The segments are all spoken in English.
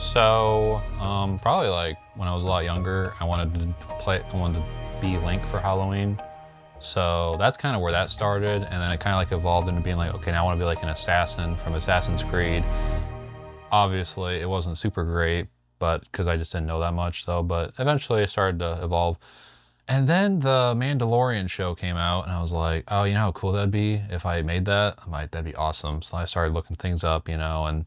So, probably like when I was a lot younger, I wanted to be Link for Halloween. So that's kind of where that started. And then it kind of like evolved into being like, okay, now I want to be like an assassin from Assassin's Creed. Obviously it wasn't super great, but because I just didn't know that much though, but eventually it started to evolve. And then the Mandalorian show came out and I was like, oh, you know how cool that'd be if I made that? That'd be awesome. So I started looking things up, and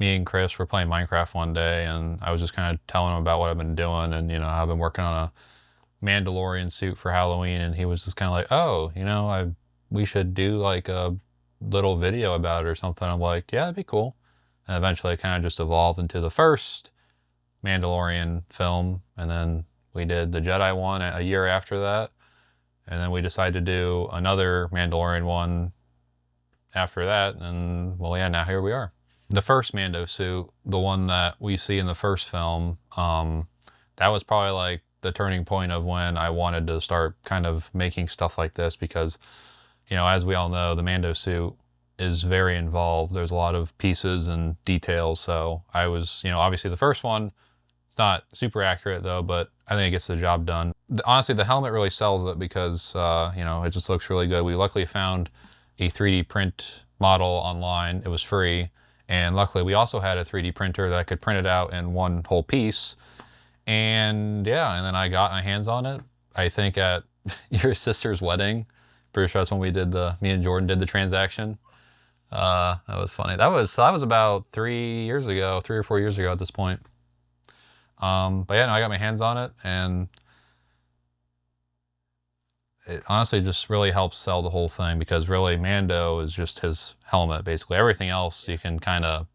me and Chris were playing Minecraft one day and I was just kind of telling him about what I've been doing. And, I've been working on a Mandalorian suit for Halloween. And he was just kind of like, oh, we should do like a little video about it or something. I'm like, yeah, that'd be cool. And eventually it kind of just evolved into the first Mandalorian film. And then we did the Jedi one a year after that. And then we decided to do another Mandalorian one after that. And well, yeah, now here we are. The first Mando suit, the one that we see in the first film, that was probably like the turning point of when I wanted to start kind of making stuff like this because, as we all know, the Mando suit is very involved. There's a lot of pieces and details. So I was, obviously the first one, it's not super accurate though, but I think it gets the job done. Honestly, the helmet really sells it because, it just looks really good. We luckily found a 3D print model online. It was free. And luckily we also had a 3D printer that could print it out in one whole piece. And yeah, and then I got my hands on it, I think at your sister's wedding. Pretty sure that's when me and Jordan did the transaction. That was funny. That was about 3 years ago, 3 or 4 years ago at this point. But yeah, no, I got my hands on it and it honestly just really helps sell the whole thing because really Mando is just his helmet, basically. Everything else is kind of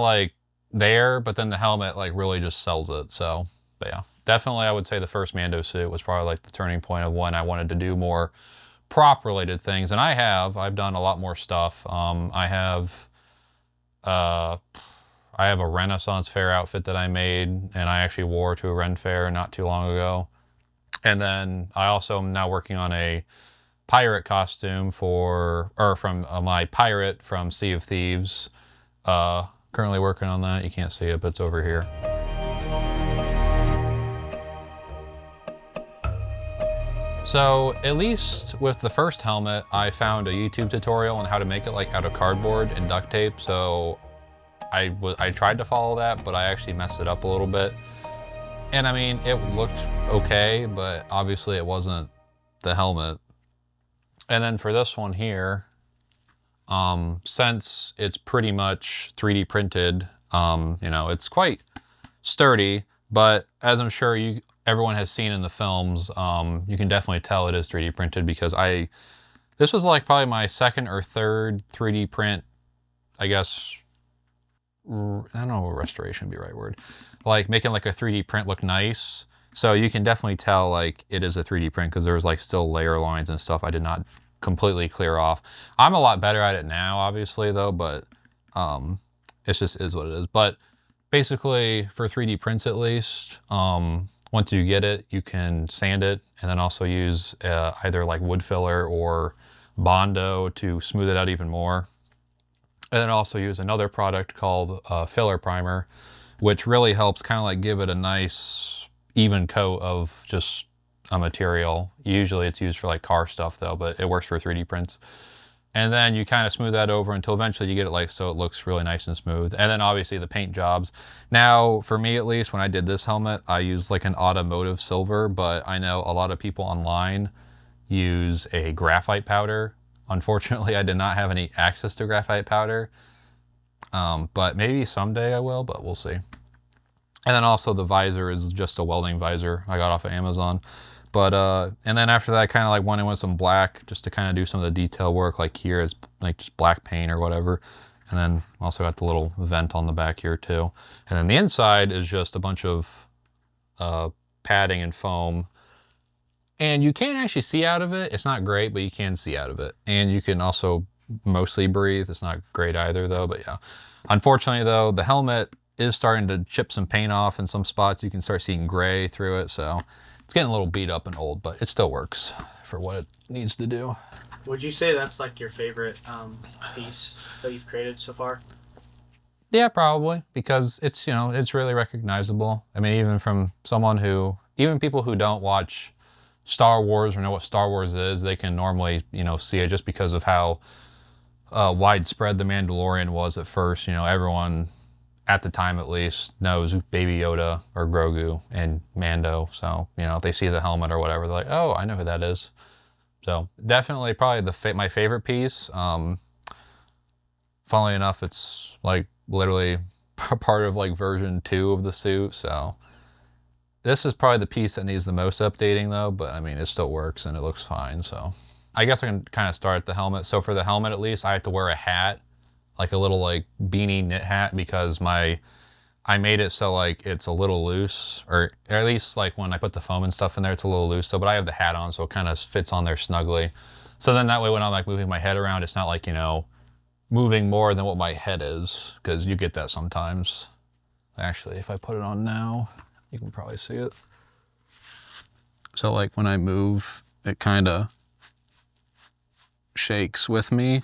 like there, but then the helmet like really just sells it. So, but yeah, definitely I would say the first Mando suit was probably like the turning point of when I wanted to do more prop related things. And I've done a lot more stuff. I have a Renaissance Fair outfit that I made and I actually wore to a Ren Fair not too long ago. And then I also am now working on a pirate costume from my pirate from Sea of Thieves. Currently working on that. You can't see it, but it's over here. So at least with the first helmet, I found a YouTube tutorial on how to make it like out of cardboard and duct tape. So I tried to follow that, but I actually messed it up a little bit. And I mean, it looked okay, but obviously it wasn't the helmet. And then for this one here, since it's pretty much 3D printed, it's quite sturdy, but as I'm sure everyone has seen in the films, you can definitely tell it is 3D printed because this was like probably my second or third 3D print, I guess. I don't know, restoration would be the right word. Like making like a 3D print look nice. So you can definitely tell like it is a 3D print because there was like still layer lines and stuff I did not completely clear off. I'm a lot better at it now, obviously though, but it just is what it is. But basically for 3D prints at least, once you get it, you can sand it and then also use either like wood filler or Bondo to smooth it out even more. And then also use another product called filler primer, which really helps kind of like give it a nice even coat of just a material. Usually it's used for like car stuff though, but it works for 3D prints. And then you kind of smooth that over until eventually you get it like so it looks really nice and smooth. And then obviously the paint jobs. Now for me at least, when I did this helmet, I used like an automotive silver, but I know a lot of people online use a graphite powder. Unfortunately, I did not have any access to graphite powder, but maybe someday I will, but we'll see. And then also the visor is just a welding visor I got off of Amazon. But, and then after that, I kind of like went in with some black just to kind of do some of the detail work. Like here is like just black paint or whatever. And then also got the little vent on the back here too. And then the inside is just a bunch of padding and foam. And you can't actually see out of it. It's not great, but you can see out of it. And you can also mostly breathe. It's not great either though, but yeah. Unfortunately though, the helmet is starting to chip some paint off in some spots. You can start seeing gray through it. So it's getting a little beat up and old, but it still works for what it needs to do. Would you say that's like your favorite piece that you've created so far? Yeah, probably, because it's, you know, it's really recognizable. I mean, even from someone who, even people who don't watch Star Wars or know what Star Wars is, they can normally, you know, see it just because of how widespread the Mandalorian was at first. You know, everyone at the time at least knows Baby Yoda or Grogu and Mando. So, you know, if they see the helmet or whatever, they're like, oh, I know who that is. So definitely probably my favorite piece. Funnily enough, it's like literally part of like version 2 of the suit. So this is probably the piece that needs the most updating though, but I mean, it still works and it looks fine. So I guess I can kind of start at the helmet. So for the helmet, at least I have to wear a hat, like a little like beanie knit hat, because I made it so like it's a little loose, or at least like when I put the foam and stuff in there, it's a little loose. So, but I have the hat on, so it kind of fits on there snugly. So then that way when I'm like moving my head around, it's not like, you know, moving more than what my head is, because you get that sometimes. Actually, if I put it on now, you can probably see it. So like when I move, it kind of shakes with me.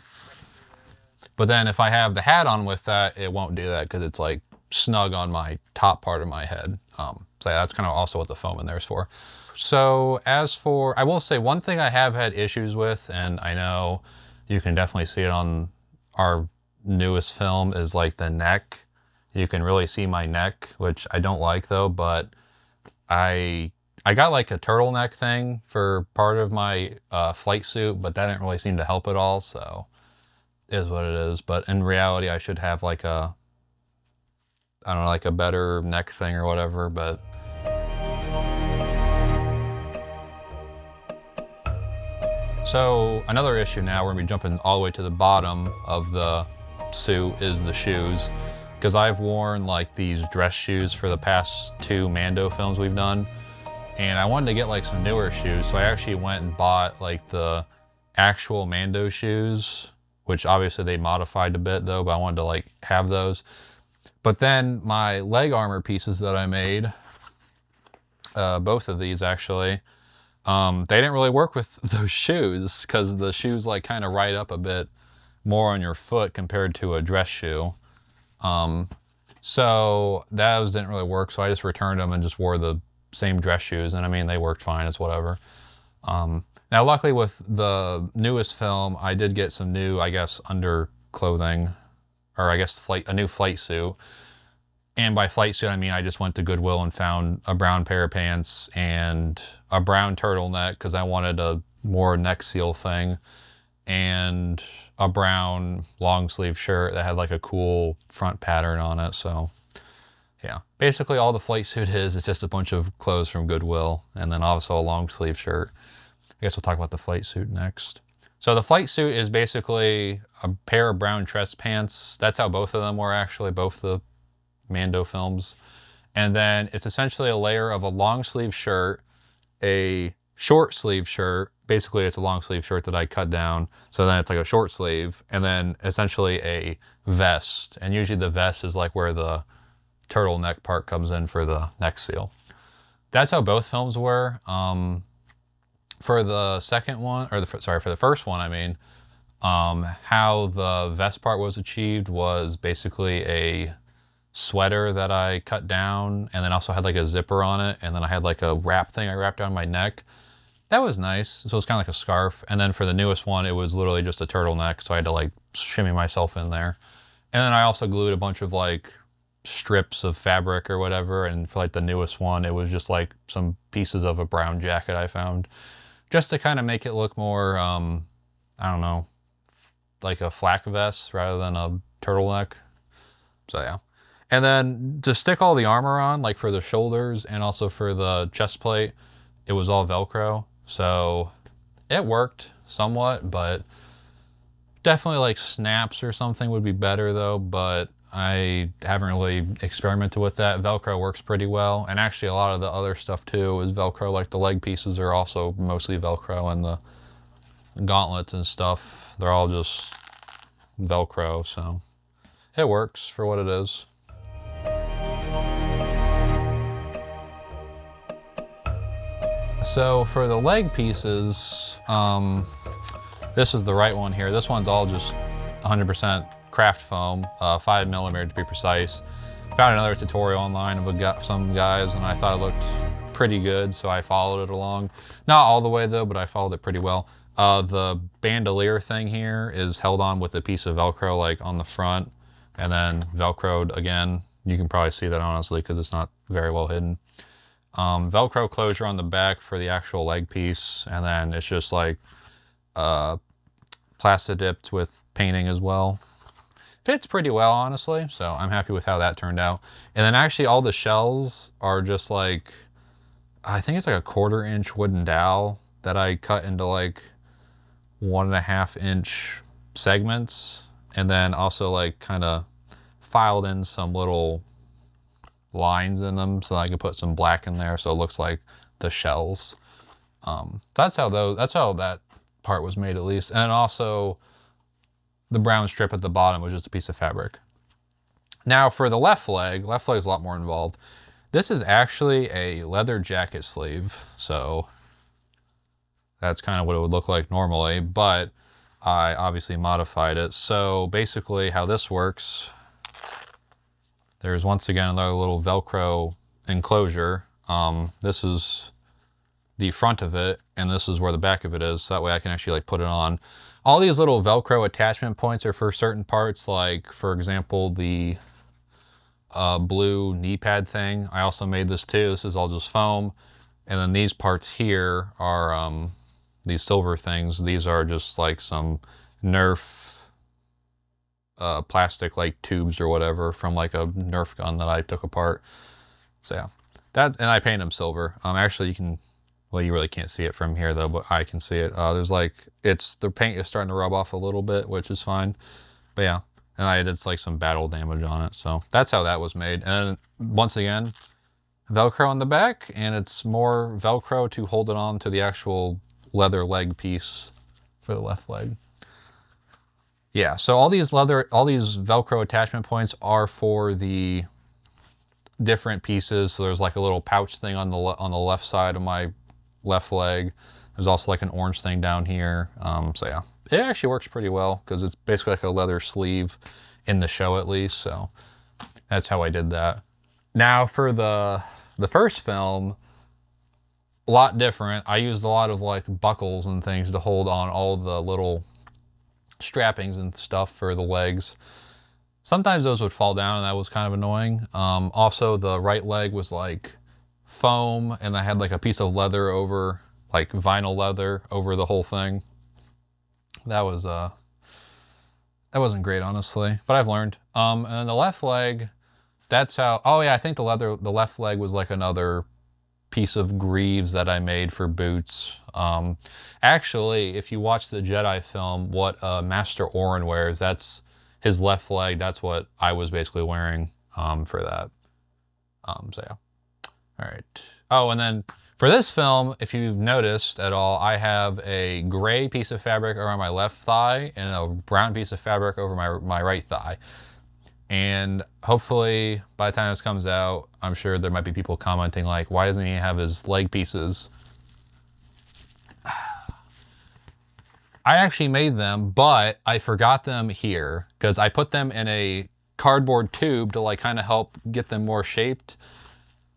But then if I have the hat on with that, it won't do that because it's like snug on my top part of my head. So that's kind of also what the foam in there is for. So as for, I will say one thing I have had issues with, and I know you can definitely see it on our newest film, is like the neck. You can really see my neck, which I don't like though, but I got like a turtleneck thing for part of my flight suit, but that didn't really seem to help at all, so it is what it is. But in reality, I should have like a, I don't know, like a better neck thing or whatever, but so another issue now, we're gonna be jumping all the way to the bottom of the suit, is the shoes. Because I've worn like these dress shoes for the past 2 Mando films we've done, and I wanted to get like some newer shoes, so I actually went and bought like the actual Mando shoes, which obviously they modified a bit though, but I wanted to like have those. But then my leg armor pieces that I made, both of these actually, they didn't really work with those shoes, because the shoes like kind of ride up a bit more on your foot compared to a dress shoe. So those didn't really work, so I just returned them and just wore the same dress shoes, and I mean, they worked fine, it's whatever. Now luckily with the newest film, I did get some new, I guess, underclothing, or I guess a new flight suit. And by flight suit, I mean I just went to Goodwill and found a brown pair of pants and a brown turtleneck, because I wanted a more neck seal thing, and a brown long sleeve shirt that had like a cool front pattern on it. So yeah, basically all the flight suit is, it's just a bunch of clothes from Goodwill, and then also a long sleeve shirt. I guess we'll talk about the flight suit next. So the flight suit is basically a pair of brown dress pants. That's how both of them were actually, both the Mando films. And then it's essentially a layer of a long sleeve shirt, a short sleeve shirt. Basically it's a long sleeve shirt that I cut down, so then it's like a short sleeve, and then essentially a vest. And usually the vest is like where the turtleneck part comes in for the neck seal. That's how both films were. For the second one, or for the first one, I mean, how the vest part was achieved was basically a sweater that I cut down, and then also had like a zipper on it, and then I had like a wrap thing I wrapped around my neck. That was nice. So it's kind of like a scarf. And then for the newest one, it was literally just a turtleneck, so I had to like shimmy myself in there. And then I also glued a bunch of like strips of fabric or whatever, and for like the newest one, it was just like some pieces of a brown jacket I found, just to kind of make it look more, I don't know, like a flak vest rather than a turtleneck. So yeah. And then to stick all the armor on, like for the shoulders and also for the chest plate, it was all Velcro. So it worked somewhat, but definitely like snaps or something would be better though, but I haven't really experimented with that. Velcro works pretty well. And actually a lot of the other stuff too is Velcro, like the leg pieces are also mostly Velcro, and the gauntlets and stuff, they're all just Velcro, so it works for what it is. So for the leg pieces, this is the right one here. This one's all just 100% craft foam, 5mm to be precise. Found another tutorial online of some guys, and I thought it looked pretty good, so I followed it along. Not all the way though, but I followed it pretty well. The bandolier thing here is held on with a piece of Velcro like on the front, and then Velcroed again. You can probably see that honestly because it's not very well hidden. Velcro closure on the back for the actual leg piece, and then it's just like plastic dipped with painting as well. Fits pretty well, honestly, so I'm happy with how that turned out. And then actually all the shells are just like, I think it's like a 1/4 inch wooden dowel that I cut into like 1.5 inch segments, and then also like kind of filed in some little lines in them so I can put some black in there so it looks like the shells. That's how that part was made, at least. And also the brown strip at the bottom was just a piece of fabric. Now for the left leg is a lot more involved. This is actually a leather jacket sleeve, so that's kind of what it would look like normally, but I obviously modified it. So basically how this works, there's once again another little Velcro enclosure. This is the front of it, and this is where the back of it is, so that way I can actually like put it on. All these little Velcro attachment points are for certain parts, like for example the blue knee pad thing. I also made this too. This is all just foam. And then these parts here are these silver things. These are just like some Nerf plastic like tubes or whatever from like a Nerf gun that I took apart. So yeah, and I painted them silver. Actually you can, well, you really can't see it from here though, but I can see it. There's like, the paint is starting to rub off a little bit, which is fine. But yeah, and I did like some battle damage on it. So that's how that was made. And once again, Velcro on the back, and it's more Velcro to hold it on to the actual leather leg piece for the left leg. Yeah, so all these Velcro attachment points are for the different pieces. So there's like a little pouch thing on the left side of my left leg. There's also like an orange thing down here. So yeah, it actually works pretty well because it's basically like a leather sleeve in the show at least. So that's how I did that. Now for the first film, a lot different. I used a lot of like buckles and things to hold on all the little strappings and stuff for the legs. Sometimes those would fall down and that was kind of annoying. Also the right leg was like foam, and I had like a piece of leather over, like vinyl leather over the whole thing. That wasn't great, honestly, but I've learned. And then the left leg, that's how, oh yeah, I think the left leg was like another piece of greaves that I made for boots. Actually, if you watch the Jedi film, what Master Orin wears, that's his left leg. That's what I was basically wearing for that. So yeah. All right. Oh, and then for this film, if you've noticed at all, I have a gray piece of fabric around my left thigh and a brown piece of fabric over my right thigh. And hopefully by the time this comes out, I'm sure there might be people commenting like, why doesn't he have his leg pieces? I actually made them, but I forgot them here because I put them in a cardboard tube to like kind of help get them more shaped.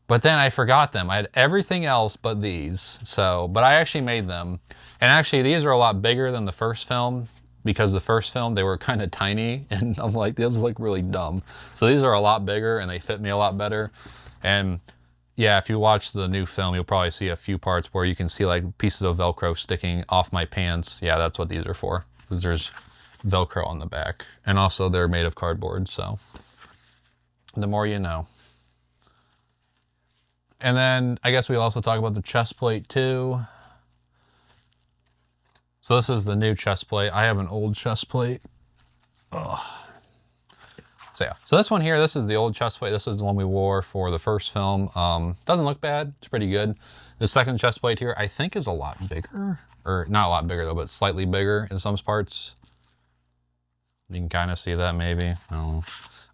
But then I forgot them. I had everything else but these. So, but I actually made them. And actually these are a lot bigger than the first film, because the first film they were kind of tiny and I'm like, these look really dumb. So these are a lot bigger and they fit me a lot better. And yeah, if you watch the new film, you'll probably see a few parts where you can see like pieces of Velcro sticking off my pants. Yeah, that's what these are for, because there's Velcro on the back. And also they're made of cardboard, so the more you know. And then I guess we'll also talk about the chest plate too. So this is the new chest plate. I have an old chest plate. Ugh. So yeah, so this one here, this is the old chest plate. This is the one we wore for the first film. Doesn't look bad, it's pretty good. The second chest plate here, I think is a lot bigger, or not a lot bigger though, but slightly bigger in some parts. You can kind of see that maybe, I don't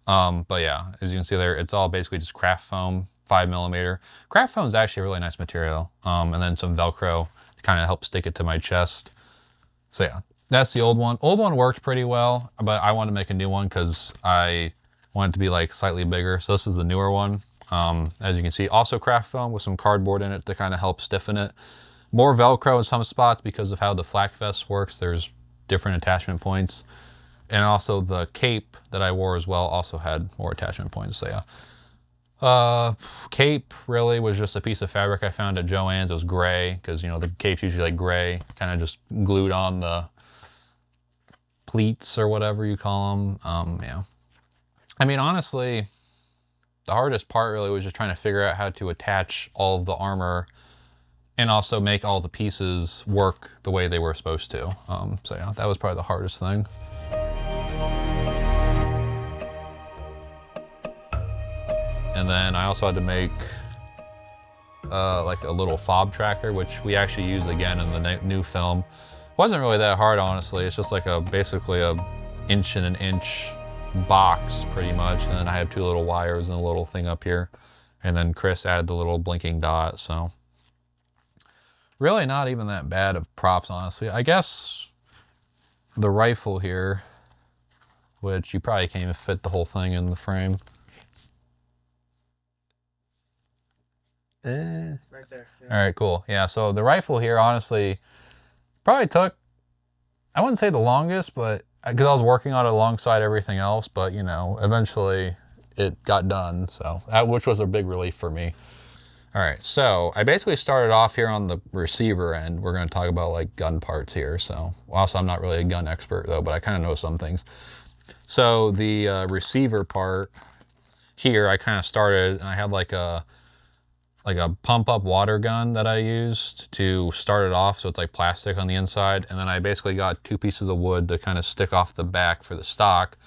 know. But yeah, as you can see there, it's all basically just craft foam, 5mm. Craft foam is actually a really nice material. And then some Velcro to kind of help stick it to my chest. So yeah, That's the old one. Old one worked pretty well, but I wanted to make a new one because I want it to be like slightly bigger. So this is the newer one. As you can see, also craft foam with some cardboard in it to kind of help stiffen it. More Velcro in some spots because of how the flak vest works. There's different attachment points. And also the cape that I wore as well also had more attachment points. So yeah. Cape really was just a piece of fabric I found at Joann's. It was gray because, you know, the cape's usually like gray, kind of just glued on the pleats or whatever you call them. Yeah. I mean, honestly, the hardest part really was just trying to figure out how to attach all of the armor and also make all the pieces work the way they were supposed to. So yeah, that was probably the hardest thing. And then I also had to make like a little fob tracker, which we actually use again in the new film. Wasn't really that hard, honestly. It's just like basically a inch and an inch box pretty much. And then I had two little wires and a little thing up here. And then Chris added the little blinking dot. So really not even that bad of props, honestly. I guess the rifle here, which you probably can't even fit the whole thing in the frame. Right there. Yeah. All right, cool. Yeah, so the rifle here, honestly, probably took, I wouldn't say the longest, but because I was working on it alongside everything else, but you know, eventually it got done. So which was a big relief for me. All right, so I basically started off here on the receiver end. We're going to talk about like gun parts here. So also I'm not really a gun expert though, but I kind of know some things. So the receiver part here, I kind of started and I had like a pump up water gun that I used to start it off. So it's like plastic on the inside. And then I basically got two pieces of wood to kind of stick off the back for the stock.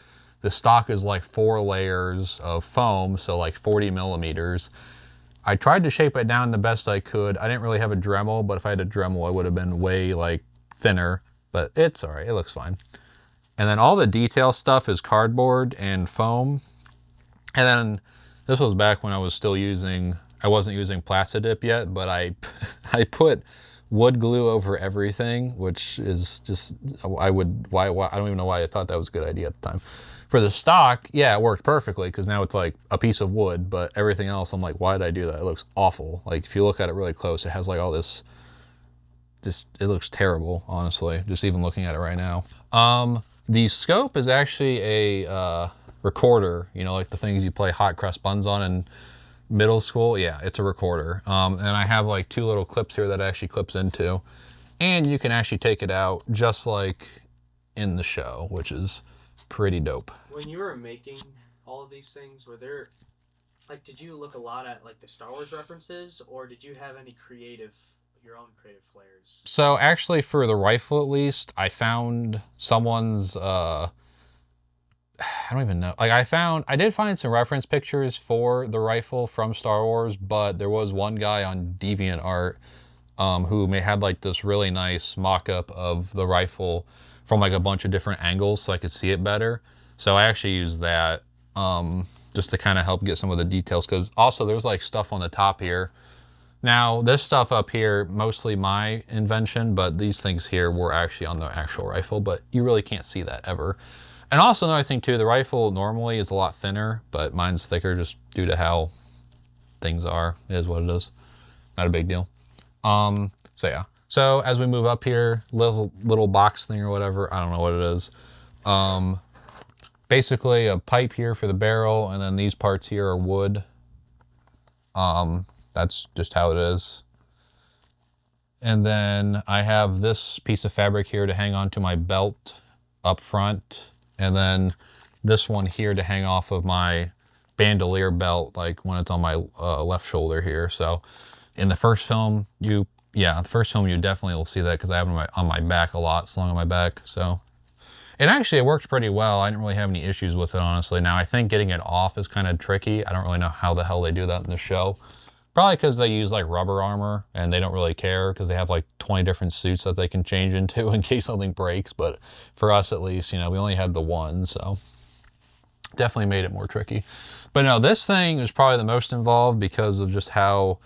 The stock is like 4 layers of foam. So like 40 millimeters. I tried to shape it down the best I could. I didn't really have a Dremel, but if I had a Dremel, I would have been way like thinner, but it's all right. It looks fine. And then all the detail stuff is cardboard and foam. And then this was back when I was still I wasn't using Plastidip yet, but I put wood glue over everything, which is just, why, I don't even know why I thought that was a good idea at the time. For the stock, yeah, it worked perfectly because now it's like a piece of wood, but everything else, I'm like, why did I do that? It looks awful. Like if you look at it really close, it has like all this, it looks terrible, honestly, just even looking at it right now. The scope is actually a recorder, you know, like the things you play hot cross buns on and middle school. Yeah, it's a recorder. And I have like 2 little clips here that actually clips into, and you can actually take it out just like in the show, which is pretty dope. When you were making all of these things, were there, like, did you look a lot at like the Star Wars references, or did you have any your own creative flares? So actually for the rifle at least, I found someone's I don't even know. Like I did find some reference pictures for the rifle from Star Wars, but there was one guy on DeviantArt who had like this really nice mock-up of the rifle from like a bunch of different angles so I could see it better. So I actually used that just to kind of help get some of the details, because also there's like stuff on the top here. Now this stuff up here, mostly my invention, but these things here were actually on the actual rifle, but you really can't see that ever. And also another thing too, the rifle normally is a lot thinner, but mine's thicker just due to how things are. It is what it is. Not a big deal. So yeah. So as we move up here, little box thing or whatever, I don't know what it is. Basically a pipe here for the barrel, and then these parts here are wood. That's just how it is. And then I have this piece of fabric here to hang onto my belt up front. And then this one here to hang off of my bandolier belt, like when it's on my left shoulder here. So in the first film, you definitely will see that because I have it on my back a lot, slung on my back. So it worked pretty well. I didn't really have any issues with it, honestly. Now I think getting it off is kind of tricky. I don't really know how the hell they do that in the show. Probably because they use like rubber armor and they don't really care because they have like 20 different suits that they can change into in case something breaks. But for us at least, you know, we only had the one, so definitely made it more tricky. But no, this thing is probably the most involved because of just how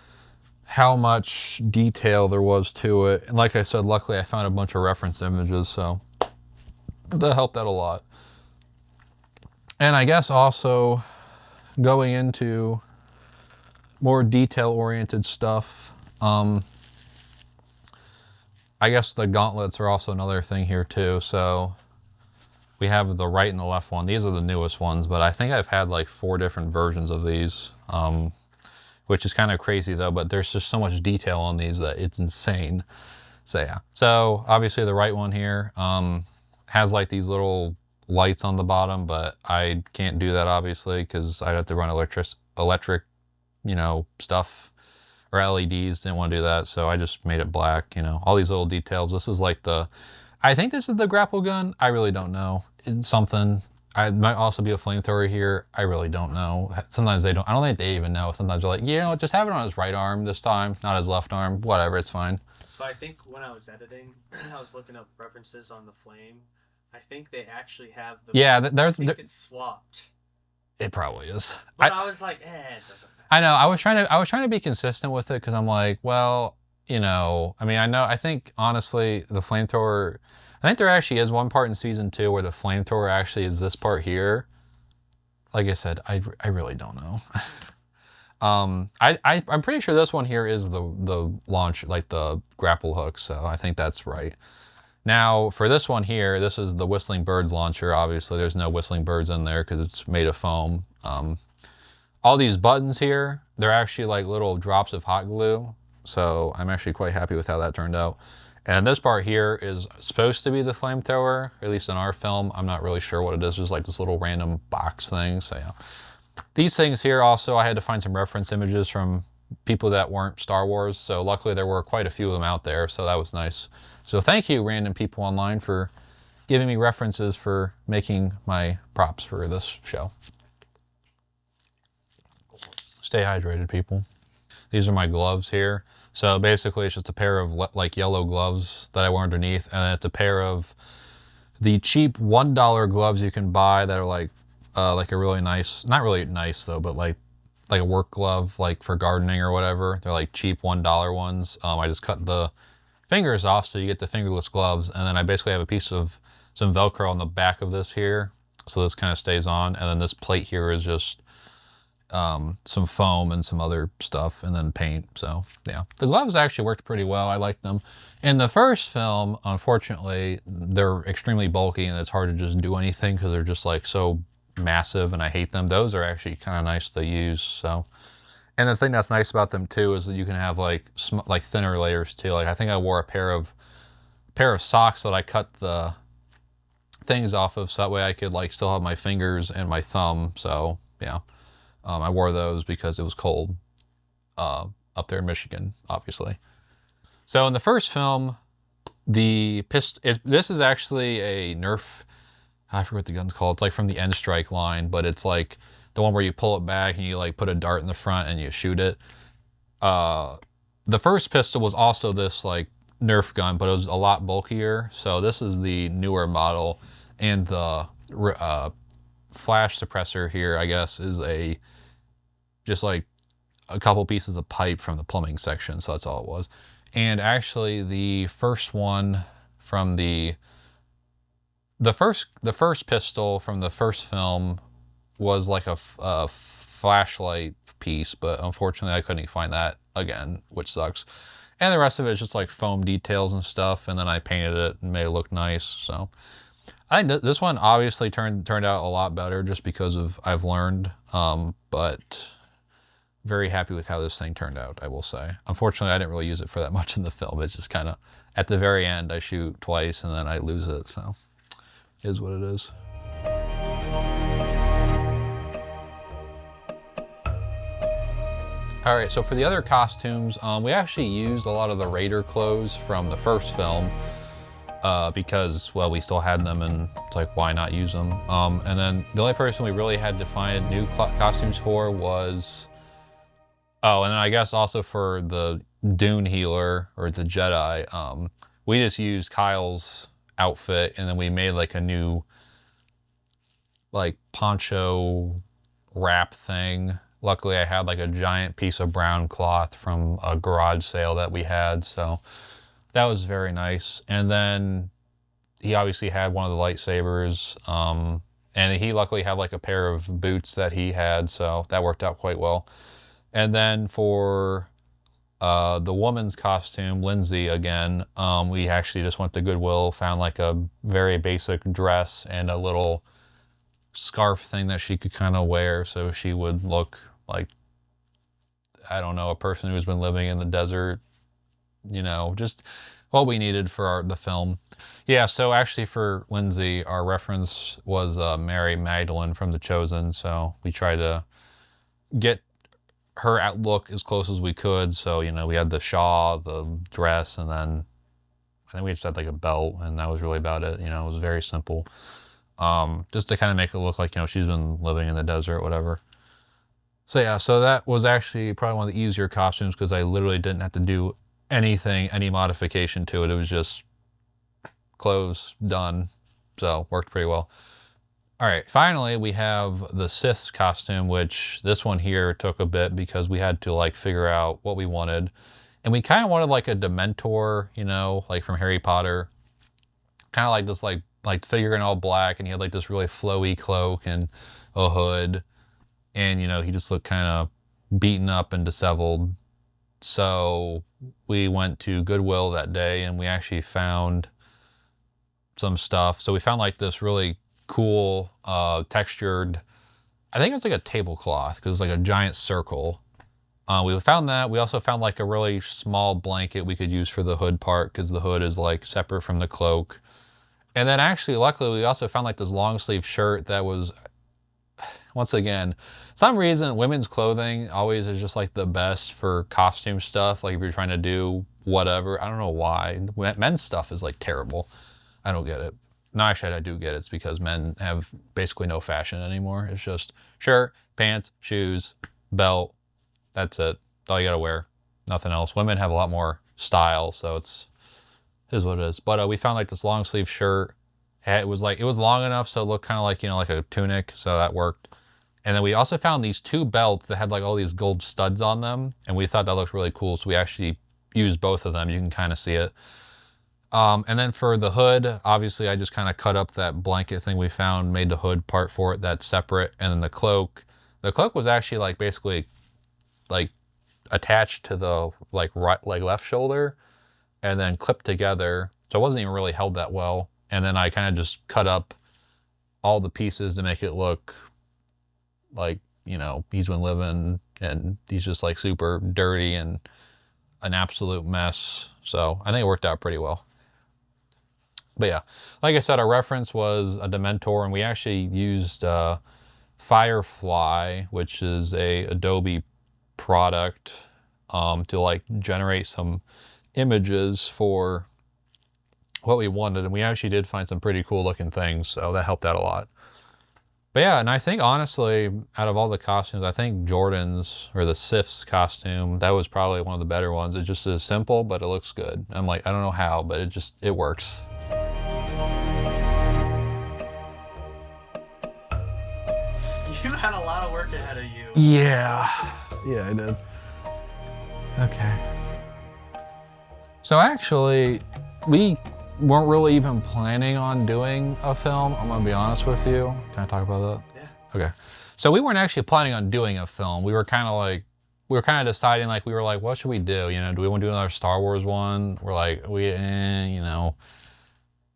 much detail there was to it. And like I said, luckily I found a bunch of reference images, so that helped out a lot. And I guess also going into more detail-oriented stuff, I guess the gauntlets are also another thing here too. So we have the right and the left one. These are the newest ones, but I think I've had like 4 different versions of these, which is kind of crazy though, but there's just so much detail on these that it's insane. So yeah. So obviously the right one here has like these little lights on the bottom, but I can't do that obviously because I'd have to run electric, stuff, or LEDs. Didn't want to do that, so I just made it black. All these little details. This is like I think this is the grapple gun. I really don't know. It's something. I might also be a flamethrower here. I really don't know. Sometimes they don't. I don't think they even know. Sometimes they're like, just have it on his right arm this time, not his left arm. Whatever, it's fine. So I think when I was editing, I was looking up references on the flame. I think they actually have the. Yeah, I think it's swapped. It probably is. But I was like, it doesn't matter. I know. I was trying to be consistent with it because I'm like, well, I think honestly, the flamethrower. I think there actually is one part in season 2 where the flamethrower actually is this part here. Like I said, I really don't know. I'm pretty sure this one here is the launch, like the grapple hook. So I think that's right. Now for this one here, this is the Whistling Birds launcher. Obviously, there's no Whistling Birds in there because it's made of foam. All these buttons here, they're actually like little drops of hot glue. So I'm actually quite happy with how that turned out. And this part here is supposed to be the flamethrower, at least in our film. I'm not really sure what it is. Just like this little random box thing. So yeah. These things here also, I had to find some reference images from people that weren't Star Wars. So luckily there were quite a few of them out there. So that was nice. So thank you, random people online, for giving me references for making my props for this show. Stay hydrated, people. These are my gloves here. So basically it's just a pair of like yellow gloves that I wear underneath, and then it's a pair of the cheap $1 gloves you can buy that are like a really nice, not really nice though, but like a work glove, like for gardening or whatever. They're like cheap $1 ones. I just cut the fingers off so you get the fingerless gloves, and then I basically have a piece of some Velcro on the back of this here, so this kind of stays on, and then this plate here is just some foam and some other stuff, and then paint. So yeah, the gloves actually worked pretty well. I liked them. In the first film, unfortunately, they're extremely bulky and it's hard to just do anything because they're just like so massive, and I hate them. Those are actually kind of nice to use. So, and the thing that's nice about them too is that you can have like thinner layers too. Like I think I wore a pair of socks that I cut the things off of, so that way I could like still have my fingers and my thumb. So yeah. I wore those because it was cold up there in Michigan, obviously. So in the first film, this is actually a Nerf, I forget what the gun's called. It's like from the End Strike line, but it's like the one where you pull it back and you like put a dart in the front and you shoot it. The first pistol was also this like Nerf gun, but it was a lot bulkier. So this is the newer model, and the flash suppressor here, I guess, is just like a couple pieces of pipe from the plumbing section. So that's all it was. And actually the first one from the first pistol from the first film was like a flashlight piece, but unfortunately I couldn't find that again, which sucks. And the rest of it is just like foam details and stuff, and then I painted it and made it look nice. So I think this one obviously turned out a lot better just because I've learned, but very happy with how this thing turned out, I will say. Unfortunately, I didn't really use it for that much in the film. It's just kind of, at the very end, I shoot twice and then I lose it, so it is what it is. All right, so for the other costumes, we actually used a lot of the Raider clothes from the first film because, well, we still had them, and it's like, why not use them? And then the only person we really had to find new costumes for was, and then I guess also for the Dune Healer, or the Jedi, we just used Kyle's outfit, and then we made like a new like poncho wrap thing. Luckily I had like a giant piece of brown cloth from a garage sale that we had, so that was very nice. And then he obviously had one of the lightsabers. And he luckily had like a pair of boots that he had, so that worked out quite well. And then for the woman's costume, Lindsay, again, we actually just went to Goodwill, found like a very basic dress and a little scarf thing that she could kind of wear so she would look like, I don't know, a person who's been living in the desert, you know, just what we needed for the film. Yeah, so actually for Lindsay, our reference was Mary Magdalene from The Chosen, so we tried to get her outlook as close as we could. So, you know, we had the shawl, the dress, and then I think we just had like a belt, and that was really about it. You know, it was very simple. Just to kind of make it look like, you know, she's been living in the desert, whatever. So yeah, so that was actually probably one of the easier costumes because I literally didn't have to do anything, any modification to it. It was just clothes done. So worked pretty well. All right, finally we have the Sith's costume, which this one here took a bit because we had to like figure out what we wanted. And we kind of wanted like a Dementor, you know, like from Harry Potter. Kind of like this like figure in all black, and he had like this really flowy cloak and a hood. And, you know, he just looked kind of beaten up and disheveled. So we went to Goodwill that day and we actually found some stuff. So we found like this really cool textured, I think it was like a tablecloth because it was like a giant circle. We found that. We also found like a really small blanket we could use for the hood part because the hood is like separate from the cloak. And then actually, luckily, we also found like this long sleeve shirt that was, once again, some reason women's clothing always is just like the best for costume stuff. Like if you're trying to do whatever, I don't know why. Men's stuff is like terrible. I don't get it. No, actually I do get it. It's because men have basically no fashion anymore. It's just shirt, pants, shoes, belt. That's it. That's all you gotta wear. Nothing else. Women have a lot more style, so it is what it is. But we found like this long sleeve shirt. It was long enough so it looked kind of like, you know, like a tunic, so that worked. And then we also found these two belts that had like all these gold studs on them, and we thought that looked really cool, so we actually used both of them. You can kind of see it. And then for the hood, obviously I just kind of cut up that blanket thing we found, made the hood part for it that's separate, and then the cloak was actually like basically like attached to the like right, like left shoulder, and then clipped together, so it wasn't even really held that well. And then I kind of just cut up all the pieces to make it look like, you know, he's been living and he's just like super dirty and an absolute mess. So I think it worked out pretty well. But yeah, like I said, our reference was a Dementor, and we actually used Firefly, which is a Adobe product, to like generate some images for what we wanted, and we actually did find some pretty cool looking things, so that helped out a lot. But yeah, and I think honestly, out of all the costumes, I think Jordan's, or the Sif's costume, that was probably one of the better ones. It just is simple, but it looks good. I'm like, I don't know how, but it works. You had a lot of work ahead of you. Yeah, I did. Okay. So actually, we weren't really even planning on doing a film. I'm gonna be honest with you. Can I talk about that? Yeah. Okay. So we weren't actually planning on doing a film. We were kind of deciding, like, we were like, what should we do? You know, do we want to do another Star Wars one? We're like, you know,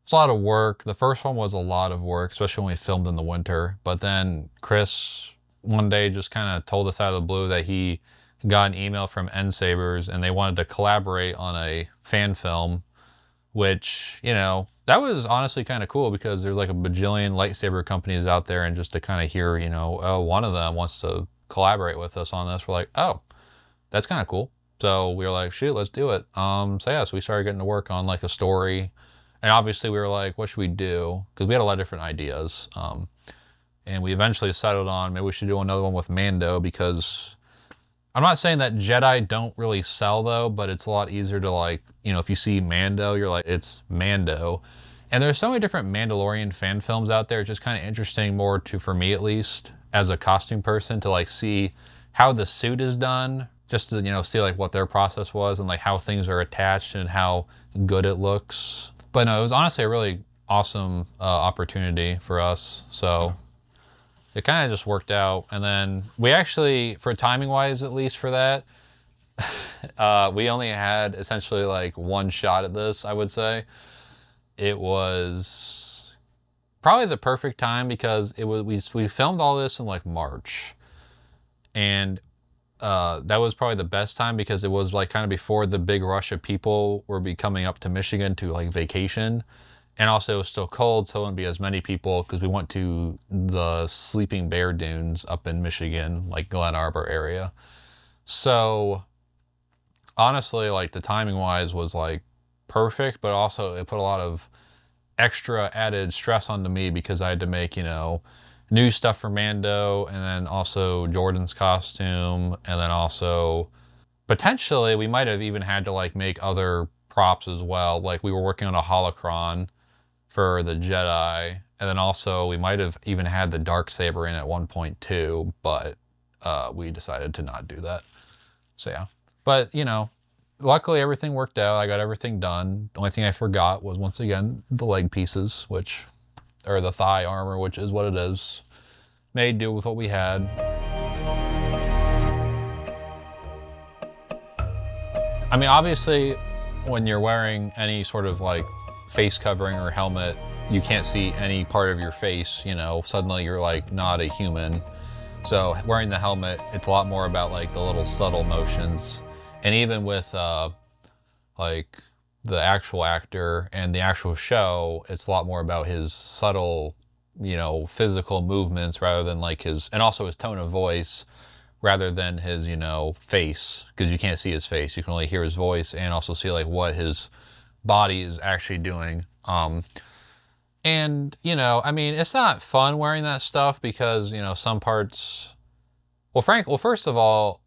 it's a lot of work. The first one was a lot of work, especially when we filmed in the winter. But then Chris one day just kind of told us out of the blue that he got an email from N Sabers and they wanted to collaborate on a fan film, which, you know, that was honestly kind of cool because there's like a bajillion lightsaber companies out there, and just to kind of hear, you know, oh, one of them wants to collaborate with us on this, we're like, oh, that's kind of cool. So we were like, shoot, let's do it. So yeah, so we started getting to work on like a story, and obviously we were like, what should we do? Because we had a lot of different ideas. And we eventually settled on maybe we should do another one with Mando, because I'm not saying that Jedi don't really sell though, but it's a lot easier to, like, you know, if you see Mando, you're like, it's Mando. And there's so many different Mandalorian fan films out there. It's just kind of interesting, more to, for me at least, as a costume person, to like see how the suit is done, just to, you know, see like what their process was and like how things are attached and how good it looks. But no, it was honestly a really awesome opportunity for us. So it kind of just worked out. And then we actually, for timing wise, at least for that, we only had essentially like one shot at this, I would say. It was probably the perfect time because it was we filmed all this in like March. And that was probably the best time because it was like kind of before the big rush of people were be coming up to Michigan to like vacation. And also it was still cold, so it wouldn't be as many people because we went to the Sleeping Bear Dunes up in Michigan, like Glen Arbor area. So honestly, like the timing wise was like perfect, but also it put a lot of extra added stress onto me because I had to make, new stuff for Mando and then also Jordan's costume. And then also potentially we might have even had to like make other props as well. Like we were working on a holocron for the Jedi. And then also we might have even had the Darksaber in at one point too, but we decided to not do that. So yeah. But, luckily everything worked out. I got everything done. The only thing I forgot was once again the leg pieces, or the thigh armor, which is what it is. Made do with what we had. I mean, obviously, when you're wearing any sort of like face covering or helmet, you can't see any part of your face, suddenly you're like not a human. So wearing the helmet, it's a lot more about like the little subtle motions. And even with like the actual actor and the actual show, it's a lot more about his subtle, physical movements rather than like and also his tone of voice rather than his, face, because you can't see his face. You can only hear his voice and also see like what his body is actually doing. And, I mean, it's not fun wearing that stuff because, some parts, well, first of all,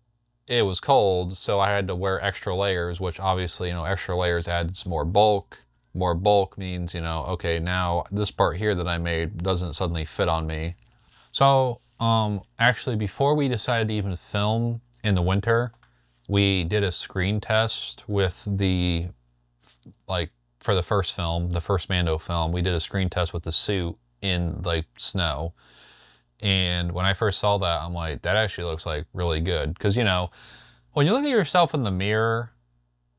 it was cold, so I had to wear extra layers, which obviously, extra layers adds more bulk. More bulk means, okay, now this part here that I made doesn't suddenly fit on me. So, actually, before we decided to even film in the winter, we did a screen test with for the first film, the first Mando film, we did a screen test with the suit in, like, snow. And when I first saw that, I'm like, that actually looks like really good. Because, when you look at yourself in the mirror,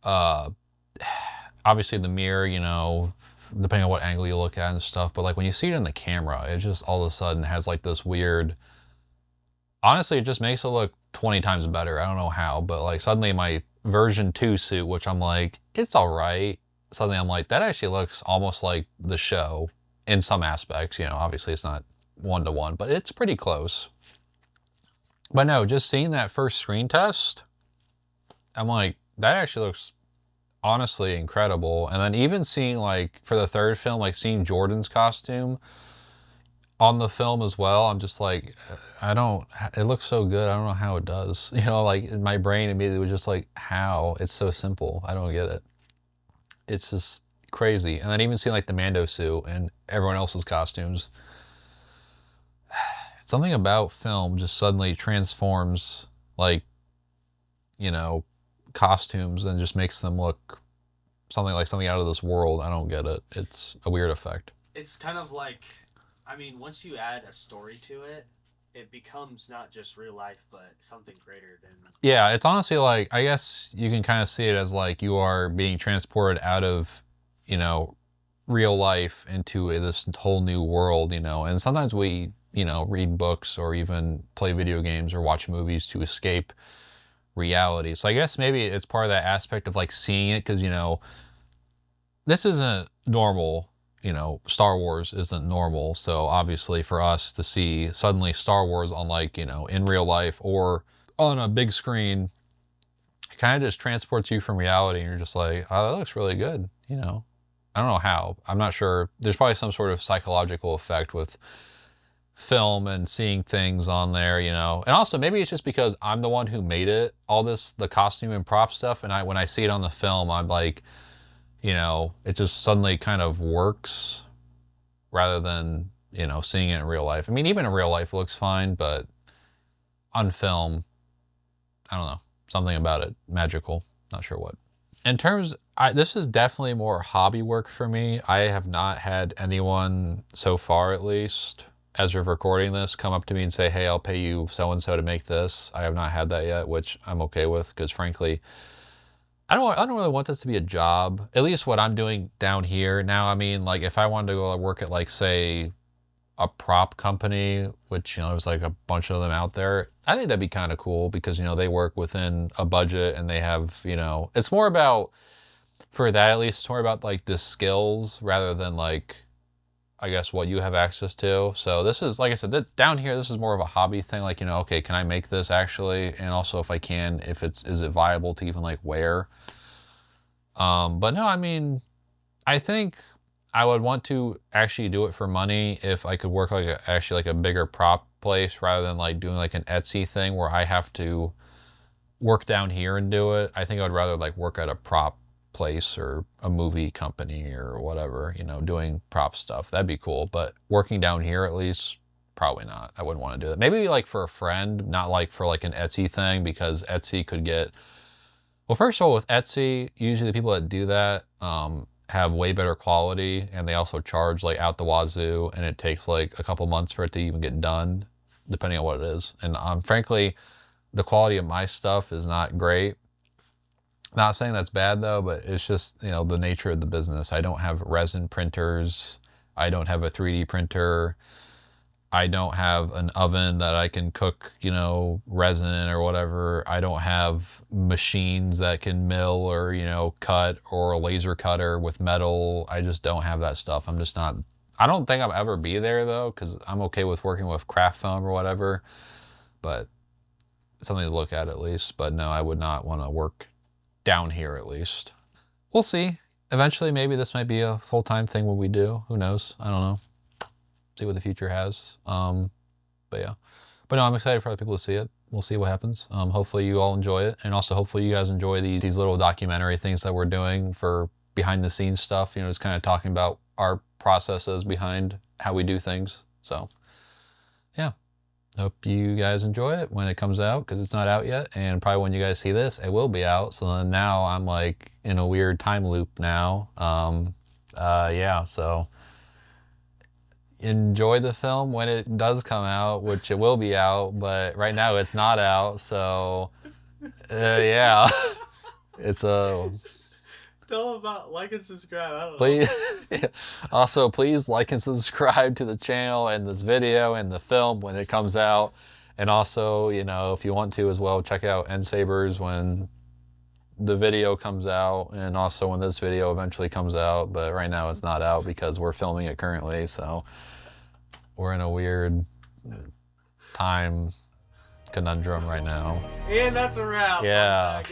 obviously the mirror, depending on what angle you look at and stuff, but like when you see it in the camera, it just all of a sudden has like this weird, honestly, it just makes it look 20 times better. I don't know how, but like suddenly my version 2 suit, which I'm like, it's all right. Suddenly I'm like, that actually looks almost like the show in some aspects. Obviously it's not one-to-one, but it's pretty close. But no, just seeing that first screen test, I'm like, that actually looks honestly incredible. And then even seeing like for the third film, like seeing Jordan's costume on the film as well, I'm just like, it looks so good. I don't know how it does. Like in my brain immediately was just like, how? It's so simple. I don't get it. It's just crazy. And then even seeing like the Mando suit and everyone else's costumes, something about film just suddenly transforms like, costumes and just makes them look something out of this world. I don't get it. It's a weird effect. It's kind of like, I mean, once you add a story to it, it becomes not just real life, but something greater than. Yeah, it's honestly like, I guess you can kind of see it as like you are being transported out of, real life into this whole new world, and sometimes we, read books or even play video games or watch movies to escape reality. So I guess maybe it's part of that aspect of like seeing it because, this isn't normal. Star Wars isn't normal. So obviously for us to see suddenly Star Wars on like, in real life or on a big screen, it kind of just transports you from reality and you're just like, oh, that looks really good. I don't know how. I'm not sure. There's probably some sort of psychological effect with film and seeing things on there, and also maybe it's just because I'm the one who made it, all this, the costume and prop stuff. And when I see it on the film, I'm like, it just suddenly kind of works rather than, seeing it in real life. I mean, even in real life it looks fine, but on film, I don't know, something about it, magical, not sure what. In terms, this is definitely more hobby work for me. I have not had anyone so far, at least, as of recording this, come up to me and say, hey, I'll pay you so-and-so to make this. I have not had that yet, which I'm okay with, because frankly, I don't really want this to be a job. At least what I'm doing down here now. I mean, like if I wanted to go work at like say a prop company, which there's like a bunch of them out there, I think that'd be kind of cool because they work within a budget and they have it's more about, for that at least, it's more about like the skills rather than like I guess what you have access to. So this is, like I said, down here, this is more of a hobby thing. Like, okay, can I make this actually? And also if I can, is it viable to even like wear? But no, I mean, I think I would want to actually do it for money if I could work like actually like a bigger prop place rather than like doing like an Etsy thing where I have to work down here and do it. I think I would rather like work at a prop place or a movie company or whatever, doing prop stuff. That'd be cool. But working down here at least, probably not. I wouldn't want to do that. Maybe like for a friend, not like for like an Etsy thing, because Etsy could get, well, first of all, with Etsy, usually the people that do that have way better quality, and they also charge like out the wazoo, and it takes like a couple months for it to even get done, depending on what it is. And frankly, the quality of my stuff is not great. Not saying that's bad though, but it's just, the nature of the business. I don't have resin printers. I don't have a 3D printer. I don't have an oven that I can cook, resin in or whatever. I don't have machines that can mill or, cut, or a laser cutter with metal. I just don't have that stuff. I'm just not, I don't think I'll ever be there though, because I'm okay with working with craft foam or whatever, but something to look at least. But no, I would not want to work down here at least. We'll see. Eventually, maybe this might be a full-time thing when we do. Who knows? I don't know. See what the future has. But yeah. But no, I'm excited for other people to see it. We'll see what happens. Hopefully you all enjoy it. And also hopefully you guys enjoy these little documentary things that we're doing for behind the scenes stuff. Just kind of talking about our processes behind how we do things. So yeah. Hope you guys enjoy it when it comes out, because it's not out yet, and probably when you guys see this, it will be out. So then now I'm like in a weird time loop now. Yeah, so enjoy the film when it does come out, which it will be out, but right now it's not out. So yeah, it's a. Tell them about like and subscribe. I don't know. Please, also please like and subscribe to the channel and this video and the film when it comes out. And also, if you want to as well, check out End Sabers when the video comes out, and also when this video eventually comes out. But right now it's not out because we're filming it currently, so we're in a weird time conundrum right now. And that's a wrap. Yeah.